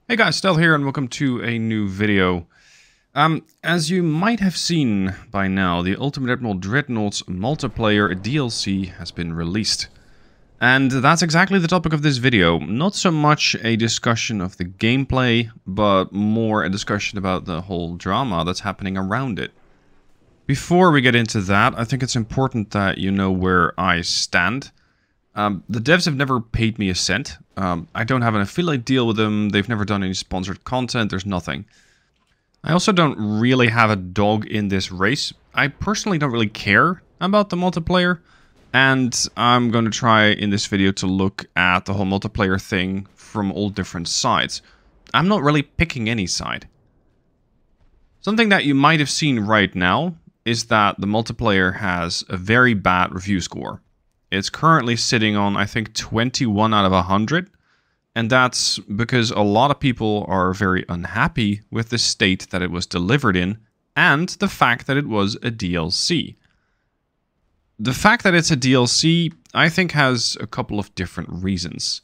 Hey guys, Stel here and welcome to a new video. As you might have seen by now, the Ultimate Admiral Dreadnought's multiplayer DLC has been released. And that's exactly the topic of this video. Not so much a discussion of the gameplay, but more a discussion about the whole drama that's happening around it. Before we get into that, I think it's important that you know where I stand. The devs have never paid me a cent. I don't have an affiliate deal with them. They've never done any sponsored content. There's nothing. I also don't really have a dog in this race. I personally don't really care about the multiplayer. And I'm going to try in this video to look at the whole multiplayer thing from all different sides. I'm not really picking any side. Something that you might have seen right now is that the multiplayer has a very bad review score. It's currently sitting on, I think, 21 out of 100. And that's because a lot of people are very unhappy with the state that it was delivered in and the fact that it was a DLC. The fact that it's a DLC, I think, has a couple of different reasons.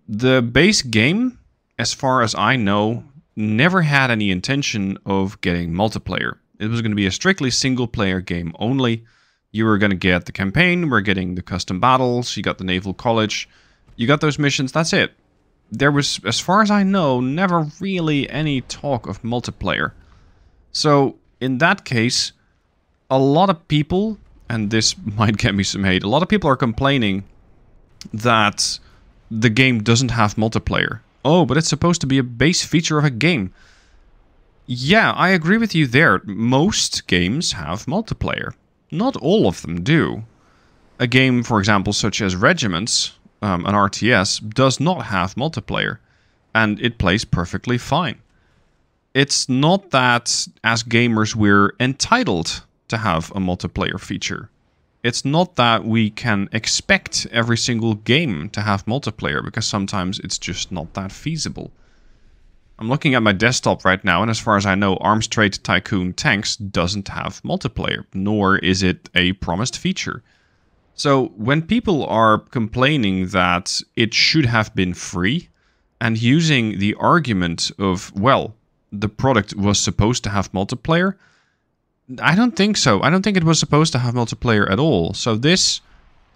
The base game, as far as I know, never had any intention of getting multiplayer. It was going to be a strictly single-player game only. You were going to get the campaign, we're getting the custom battles, you got the Naval College, you got those missions, that's it. There was, as far as I know, never really any talk of multiplayer. So, in that case, a lot of people, and this might get me some hate, a lot of people are complaining that the game doesn't have multiplayer. Oh, but it's supposed to be a base feature of a game. Yeah, I agree with you there. Most games have multiplayer. Not all of them do. A game, for example, such as Regiments, an RTS, does not have multiplayer. And it plays perfectly fine. It's not that, as gamers, we're entitled to have a multiplayer feature. It's not that we can expect every single game to have multiplayer, because sometimes it's just not that feasible. I'm looking at my desktop right now, and as far as I know, Arms Trade Tycoon Tanks doesn't have multiplayer, nor is it a promised feature. So, when people are complaining that it should have been free, and using the argument of, well, the product was supposed to have multiplayer, I don't think so. I don't think it was supposed to have multiplayer at all. So this,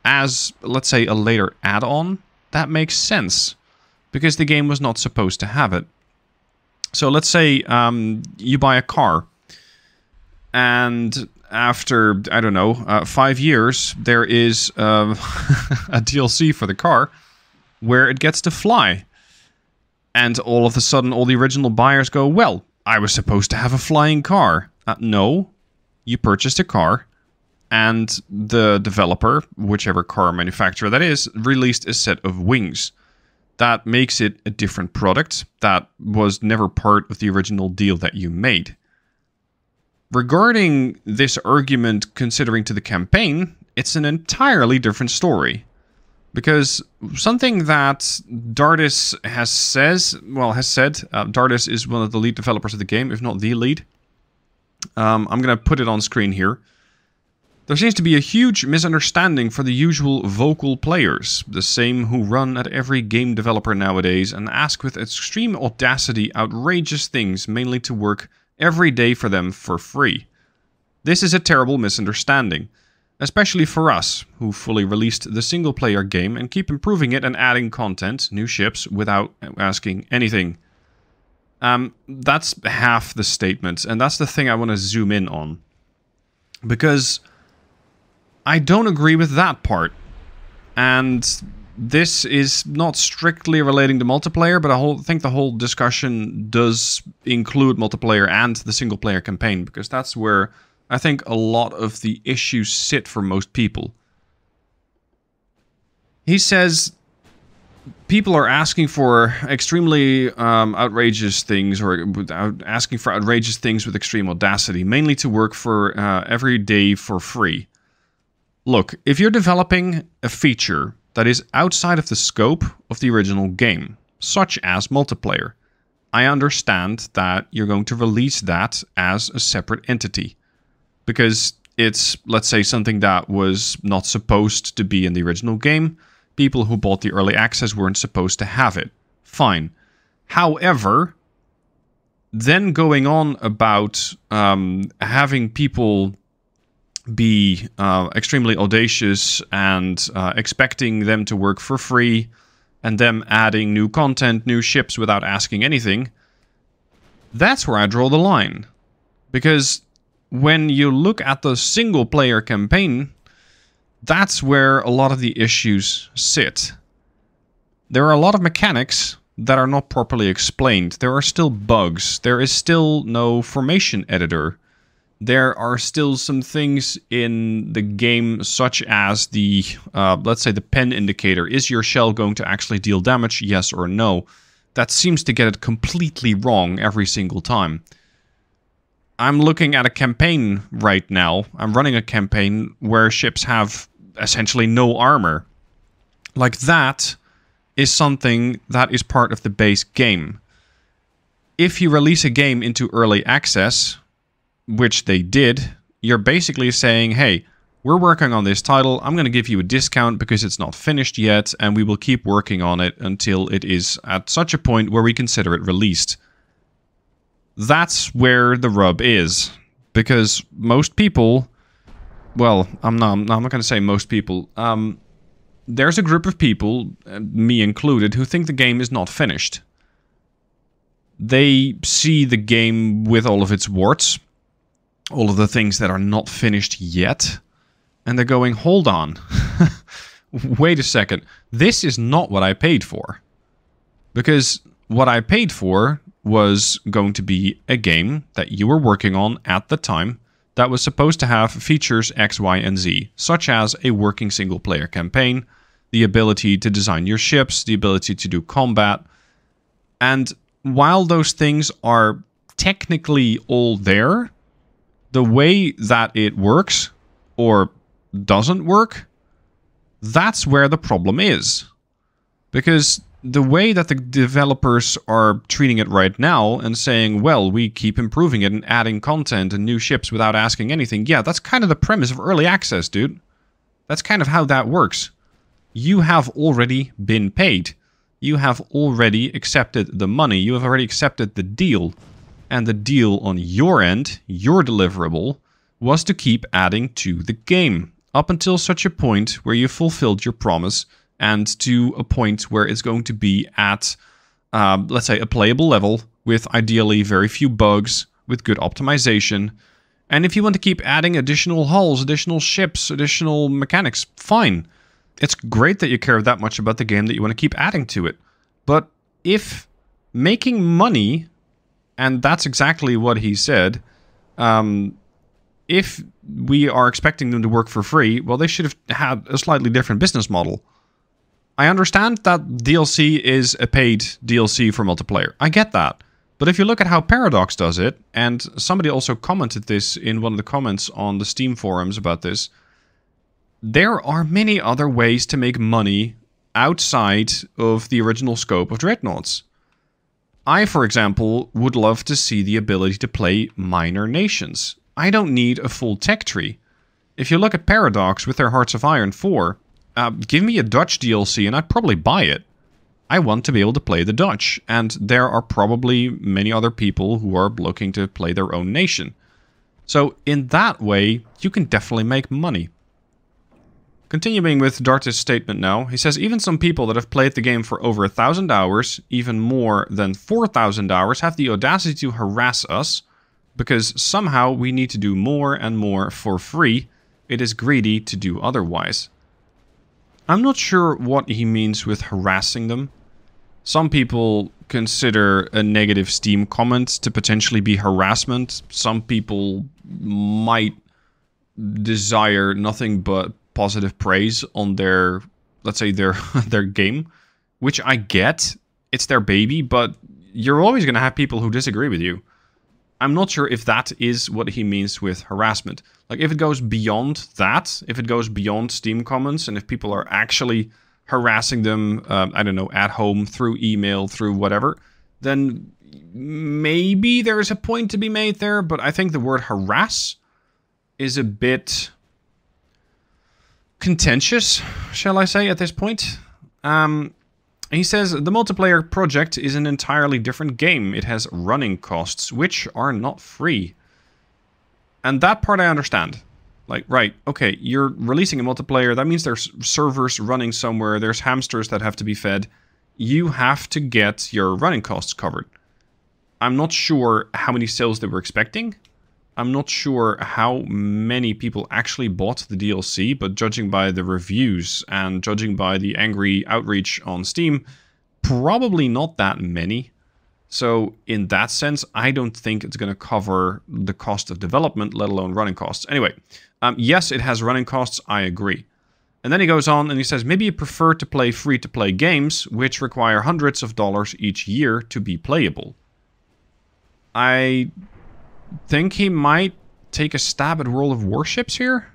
as, let's say, a later add-on, that makes sense, because the game was not supposed to have it. So let's say you buy a car, and after, I don't know, 5 years, there is a DLC for the car where it gets to fly. And all of a sudden, all the original buyers go, well, I was supposed to have a flying car. No, you purchased a car, and the developer, whichever car manufacturer that is, released a set of wings. That makes it a different product that was never part of the original deal that you made. Regarding this argument considering to the campaign, it's an entirely different story. Because something that Dardis has said, Dardis is one of the lead developers of the game, if not the lead. I'm going to put it on screen here. There seems to be a huge misunderstanding for the usual vocal players, the same who run at every game developer nowadays and ask with extreme audacity outrageous things, mainly to work every day for them for free. This is a terrible misunderstanding, especially for us, who fully released the single-player game and keep improving it and adding content, new ships, without asking anything. That's half the statement, and that's the thing I want to zoom in on. Because I don't agree with that part, and this is not strictly relating to multiplayer, but I think the whole discussion does include multiplayer and the single-player campaign, because that's where I think a lot of the issues sit for most people. He says people are asking for extremely outrageous things, or asking for outrageous things with extreme audacity, mainly to work for every day for free. Look, if you're developing a feature that is outside of the scope of the original game, such as multiplayer, I understand that you're going to release that as a separate entity. Because it's, let's say, something that was not supposed to be in the original game. People who bought the early access weren't supposed to have it. Fine. However, then going on about having people be extremely audacious and expecting them to work for free, and them adding new content, new ships without asking anything, that's where I draw the line. Because when you look at the single player campaign, that's where a lot of the issues sit. There are a lot of mechanics that are not properly explained. There are still bugs. There is still no formation editor. There are still some things in the game, such as the, let's say, the pen indicator. Is your shell going to actually deal damage, yes or no? That seems to get it completely wrong every single time. I'm looking at a campaign right now. I'm running a campaign where ships have essentially no armor. Like, that is something that is part of the base game. If you release a game into early access, which they did, you're basically saying, hey, we're working on this title, I'm going to give you a discount because it's not finished yet, and we will keep working on it until it is at such a point where we consider it released. That's where the rub is. Because most people, well, I'm not going to say most people, there's a group of people, me included, who think the game is not finished. They see the game with all of its warts, all of the things that are not finished yet, and they're going, hold on, wait a second, this is not what I paid for. Because what I paid for was going to be a game that you were working on at the time that was supposed to have features X, Y, and Z, such as a working single-player campaign, the ability to design your ships, the ability to do combat. And while those things are technically all there, the way that it works, or doesn't work, that's where the problem is. Because the way that the developers are treating it right now and saying, well, we keep improving it and adding content and new ships without asking anything, yeah, that's kind of the premise of early access, dude. That's kind of how that works. You have already been paid. You have already accepted the money. You have already accepted the deal. And the deal on your end, your deliverable, was to keep adding to the game. Up until such a point where you fulfilled your promise, and to a point where it's going to be at, let's say, a playable level, with ideally very few bugs, with good optimization. And if you want to keep adding additional hulls, additional ships, additional mechanics, fine. It's great that you care that much about the game that you want to keep adding to it. But if making money, and that's exactly what he said, if we are expecting them to work for free, well, they should have had a slightly different business model. I understand that DLC is a paid DLC for multiplayer. I get that. But if you look at how Paradox does it, and somebody also commented this in one of the comments on the Steam forums about this, there are many other ways to make money outside of the original scope of Dreadnoughts. I, for example, would love to see the ability to play minor nations. I don't need a full tech tree. If you look at Paradox with their Hearts of Iron 4, give me a Dutch DLC and I'd probably buy it. I want to be able to play the Dutch, and there are probably many other people who are looking to play their own nation. So in that way, you can definitely make money. Continuing with Dartis' statement now, he says, even some people that have played the game for over 1,000 hours, even more than 4,000 hours, have the audacity to harass us, because somehow we need to do more and more for free. It is greedy to do otherwise. I'm not sure what he means with harassing them. Some people consider a negative Steam comment to potentially be harassment. Some people might desire nothing but positive praise on their, let's say, their game, which I get. It's their baby, but you're always going to have people who disagree with you. I'm not sure if that is what he means with harassment. Like, if it goes beyond that, if it goes beyond Steam comments, and if people are actually harassing them, I don't know, at home, through email, through whatever, then maybe there's a point to be made there, but I think the word harass is a bit contentious, shall I say, at this point. He says, the multiplayer project is an entirely different game. It has running costs, which are not free. And that part I understand. Like, right, okay, you're releasing a multiplayer. That means there's servers running somewhere. There's hamsters that have to be fed. You have to get your running costs covered. I'm not sure how many sales they were expecting. I'm not sure how many people actually bought the DLC, but judging by the reviews and judging by the angry outreach on Steam, probably not that many. So in that sense, I don't think it's going to cover the cost of development, let alone running costs. Anyway, yes, it has running costs, I agree. And then he goes on and he says, maybe you prefer to play free-to-play games, which require hundreds of dollars each year to be playable. I think he might take a stab at World of Warships here.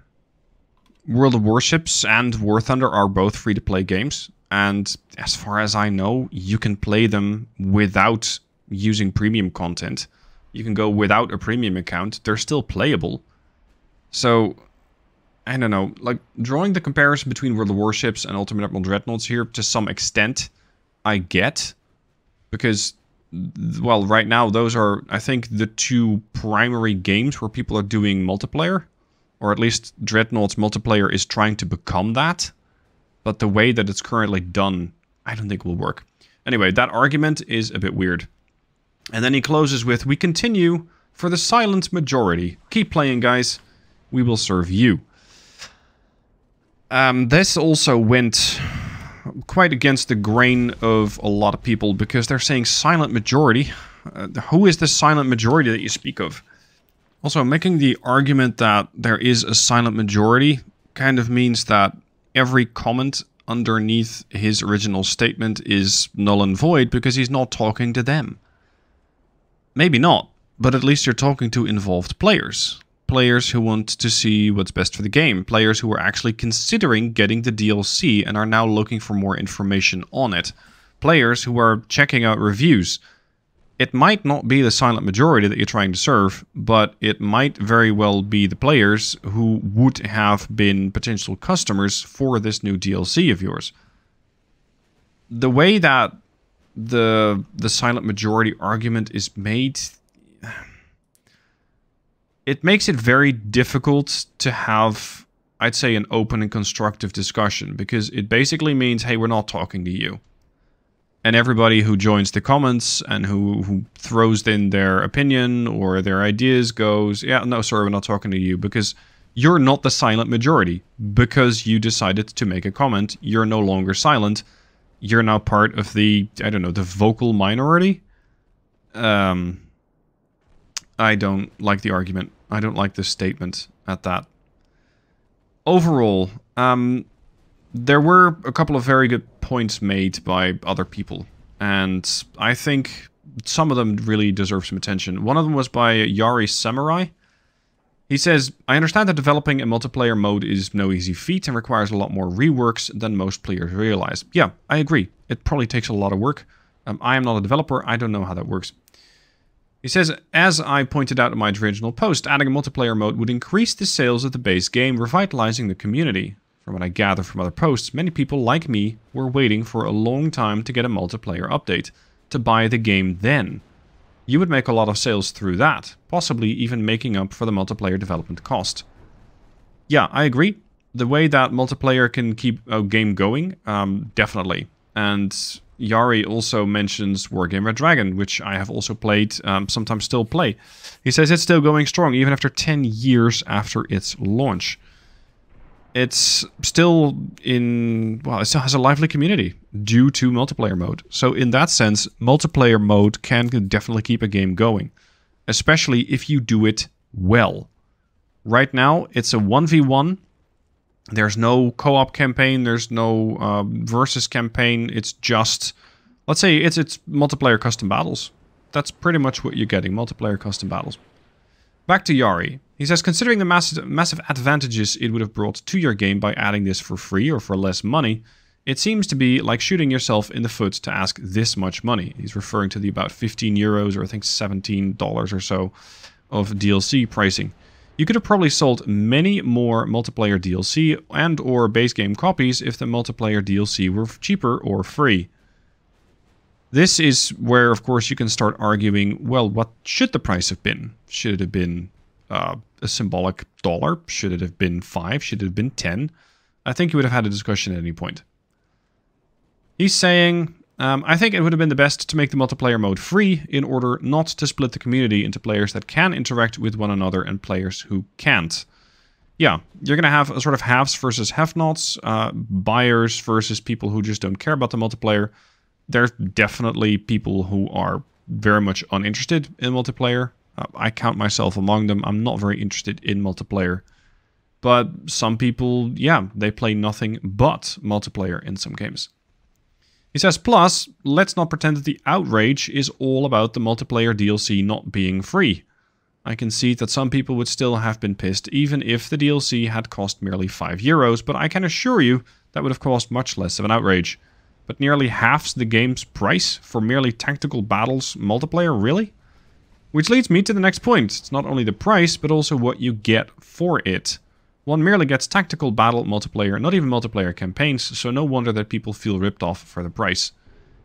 World of Warships and War Thunder are both free-to-play games. And as far as I know, you can play them without using premium content. You can go without a premium account. They're still playable. So, I don't know. Like, drawing the comparison between World of Warships and Ultimate Admiral Dreadnoughts here, to some extent, I get. Because, well, right now, those are, I think, the two primary games where people are doing multiplayer. Or at least Dreadnought's multiplayer is trying to become that. But the way that it's currently done, I don't think will work. Anyway, that argument is a bit weird. And then he closes with, we continue for the silent majority. Keep playing, guys. We will serve you. This also went quite against the grain of a lot of people because they're saying silent majority. Who is the silent majority that you speak of? Also, making the argument that there is a silent majority kind of means that every comment underneath his original statement is null and void because he's not talking to them. Maybe not, but at least you're talking to involved players. Players who want to see what's best for the game. Players who are actually considering getting the DLC and are now looking for more information on it. Players who are checking out reviews. It might not be the silent majority that you're trying to serve, but it might very well be the players who would have been potential customers for this new DLC of yours. The way that the silent majority argument is made, it makes it very difficult to have, I'd say, an open and constructive discussion, because it basically means, hey, we're not talking to you. And everybody who joins the comments and who throws in their opinion or their ideas goes, yeah, no, sorry, we're not talking to you because you're not the silent majority. Because you decided to make a comment, you're no longer silent. You're now part of the, I don't know, the vocal minority. I don't like the argument. I don't like this statement at that. Overall, there were a couple of very good points made by other people, and I think some of them really deserve some attention. One of them was by Yari Samurai. He says, I understand that developing a multiplayer mode is no easy feat and requires a lot more reworks than most players realize. Yeah, I agree. It probably takes a lot of work. I am not a developer. I don't know how that works. He says, as I pointed out in my original post, adding a multiplayer mode would increase the sales of the base game, revitalizing the community. From what I gather from other posts, many people like me were waiting for a long time to get a multiplayer update, to buy the game then. You would make a lot of sales through that, possibly even making up for the multiplayer development cost. Yeah, I agree. The way that multiplayer can keep a game going, definitely. And Yari also mentions Wargame Red Dragon, which I have also played, sometimes still play. He says it's still going strong, even after 10 years after its launch. It's still in, well, it still has a lively community due to multiplayer mode. So in that sense, multiplayer mode can definitely keep a game going, especially if you do it well. Right now, it's a 1v1. There's no co-op campaign. There's no versus campaign. It's just, let's say it's multiplayer custom battles. That's pretty much what you're getting, multiplayer custom battles. Back to Yari. He says, considering the massive advantages it would have brought to your game by adding this for free or for less money, it seems to be like shooting yourself in the foot to ask this much money. He's referring to the about 15 euros or I think $17 or so of DLC pricing. You could have probably sold many more multiplayer DLC and or base game copies if the multiplayer DLC were cheaper or free. This is where, of course, you can start arguing, well, what should the price have been? Should it have been a symbolic $1? Should it have been 5? Should it have been 10? I think you would have had a discussion at any point. He's saying, I think it would have been the best to make the multiplayer mode free in order not to split the community into players that can interact with one another and players who can't. Yeah, you're going to have a sort of haves versus have-nots, buyers versus people who just don't care about the multiplayer. There's definitely people who are very much uninterested in multiplayer. I count myself among them. I'm not very interested in multiplayer. But some people, yeah, they play nothing but multiplayer in some games. He says, plus, let's not pretend that the outrage is all about the multiplayer DLC not being free. I can see that some people would still have been pissed even if the DLC had cost merely €5, but I can assure you that would have caused much less of an outrage. But nearly halves the game's price for merely tactical battles multiplayer, really? Which leads me to the next point. It's not only the price, but also what you get for it. One merely gets tactical battle multiplayer, not even multiplayer campaigns, so no wonder that people feel ripped off for the price.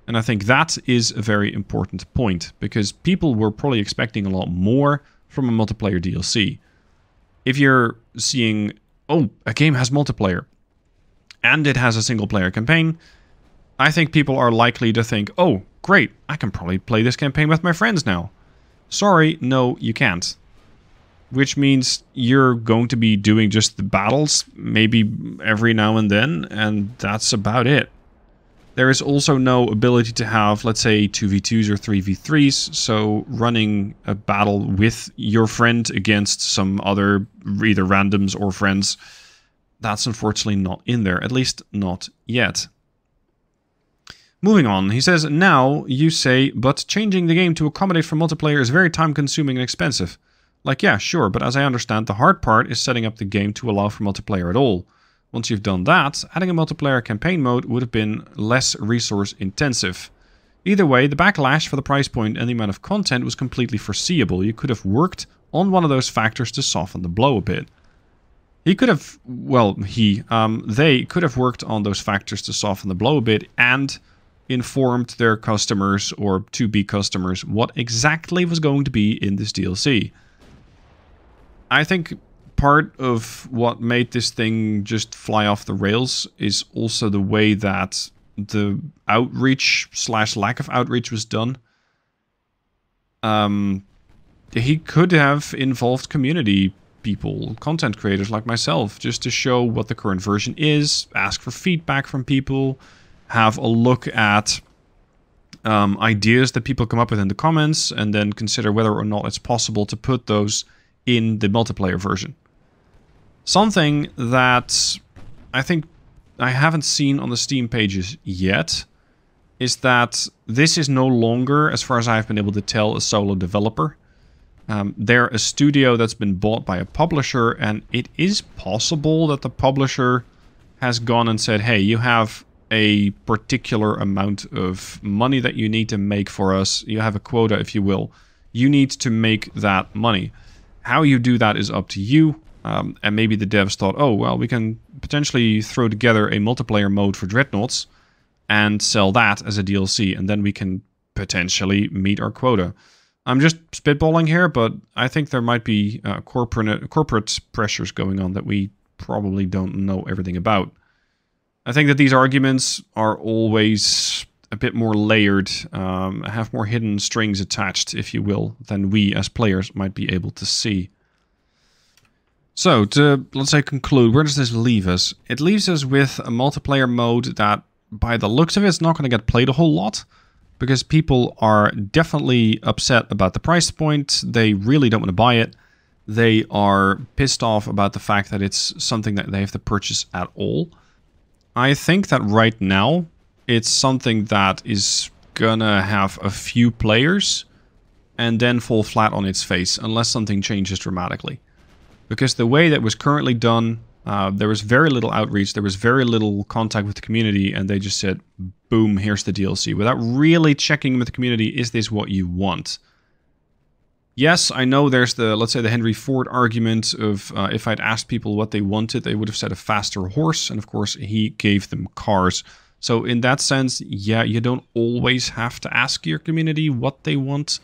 And I think that is a very important point, because people were probably expecting a lot more from a multiplayer DLC. If you're seeing, oh, a game has multiplayer, and it has a single player campaign, I think people are likely to think, oh, great, I can probably play this campaign with my friends now. Sorry, no, you can't. Which means you're going to be doing just the battles, maybe every now and then, and that's about it. There is also no ability to have, let's say, 2v2s or 3v3s, so running a battle with your friend against some other, either randoms or friends, that's unfortunately not in there, at least not yet. Moving on, he says, now you say, but changing the game to accommodate for multiplayer is very time-consuming and expensive. Like, yeah, sure, but as I understand, the hard part is setting up the game to allow for multiplayer at all. Once you've done that, adding a multiplayer campaign mode would have been less resource intensive. Either way, the backlash for the price point and the amount of content was completely foreseeable. You could have worked on one of those factors to soften the blow a bit. He could have, well, they could have worked on those factors to soften the blow a bit and informed their customers or to-be customers what exactly was going to be in this DLC. I think part of what made this thing just fly off the rails is also the way that the outreach / lack of outreach was done. He could have involved community people, content creators like myself, just to show what the current version is, ask for feedback from people, have a look at ideas that people come up with in the comments, and then consider whether or not it's possible to put those in the multiplayer version. Something that I think I haven't seen on the Steam pages yet is that this is no longer, as far as I've been able to tell, a solo developer. They're a studio that's been bought by a publisher, and it is possible that the publisher has gone and said, hey, you have a particular amount of money that you need to make for us. You have a quota, if you will. You need to make that money. How you do that is up to you. And maybe the devs thought, oh, well, we can potentially throw together a multiplayer mode for Dreadnoughts and sell that as a DLC, and then we can potentially meet our quota. I'm just spitballing here, but I think there might be corporate pressures going on that we probably don't know everything about. I think that these arguments are always a bit more layered, have more hidden strings attached, if you will, than we as players might be able to see. So, to, let's say, conclude, where does this leave us? It leaves us with a multiplayer mode that, by the looks of it, is not going to get played a whole lot, because people are definitely upset about the price point. They really don't want to buy it. They are pissed off about the fact that it's something that they have to purchase at all. I think that right now, it's something that is gonna have a few players and then fall flat on its face, unless something changes dramatically. Because the way that was currently done, there was very little outreach, there was very little contact with the community, and they just said, boom, here's the DLC, without really checking with the community, is this what you want? Yes, I know there's the, let's say, the Henry Ford argument of if I'd asked people what they wanted, they would have said a faster horse, and of course he gave them cars. So in that sense, yeah, you don't always have to ask your community what they want.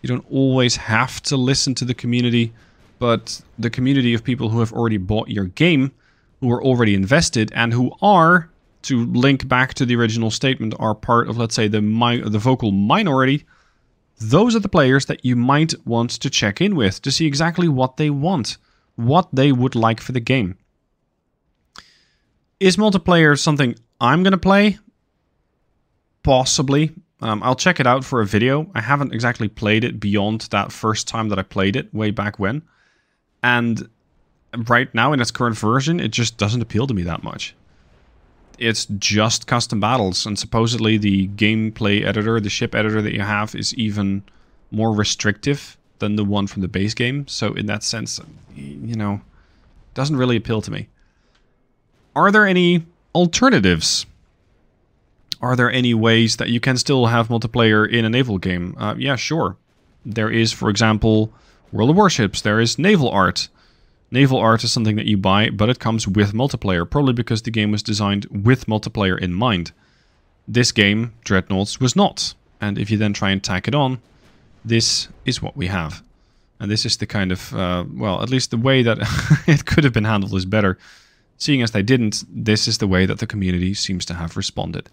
You don't always have to listen to the community, but the community of people who have already bought your game, who are already invested, and who are, to link back to the original statement, are part of, let's say, the vocal minority. Those are the players that you might want to check in with to see exactly what they want, what they would like for the game. Is multiplayer something I'm going to play? Possibly. I'll check it out for a video. I haven't exactly played it beyond that first time that I played it way back when. And right now in its current version, it just doesn't appeal to me that much. It's just custom battles, and supposedly the gameplay editor, the ship editor that you have, is even more restrictive than the one from the base game. So in that sense, you know, doesn't really appeal to me. Are there any alternatives? Are there any ways that you can still have multiplayer in a naval game? Yeah, sure. There is, for example, World of Warships. There is naval art. Naval art is something that you buy, but it comes with multiplayer, probably because the game was designed with multiplayer in mind. This game, Dreadnoughts, was not. And if you then try and tack it on, this is what we have. And this is the kind of, well, at least the way that it could have been handled is better. Seeing as they didn't, this is the way that the community seems to have responded.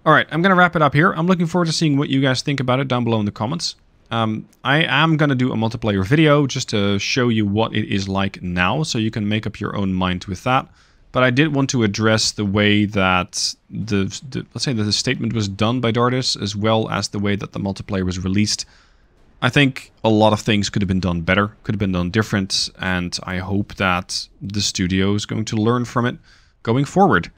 Alright, I'm going to wrap it up here. I'm looking forward to seeing what you guys think about it down below in the comments. I am going to do a multiplayer video just to show you what it is like now, so you can make up your own mind with that. But I did want to address the way that let's say that the statement was done by Dardis, as well as the way that the multiplayer was released. I think a lot of things could have been done better, could have been done different, and I hope that the studio is going to learn from it going forward.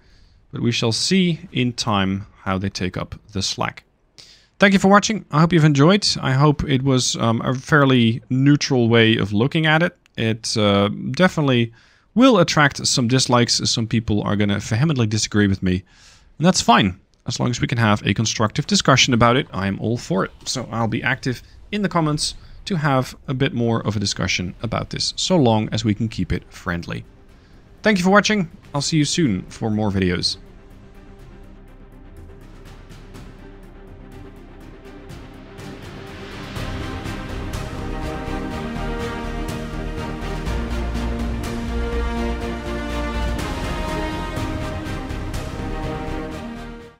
But we shall see in time how they take up the slack. Thank you for watching. I hope you've enjoyed. I hope it was a fairly neutral way of looking at it. It definitely will attract some dislikes, as some people are going to vehemently disagree with me. And that's fine. As long as we can have a constructive discussion about it, I'm all for it. So I'll be active in the comments to have a bit more of a discussion about this, so long as we can keep it friendly. Thank you for watching. I'll see you soon for more videos.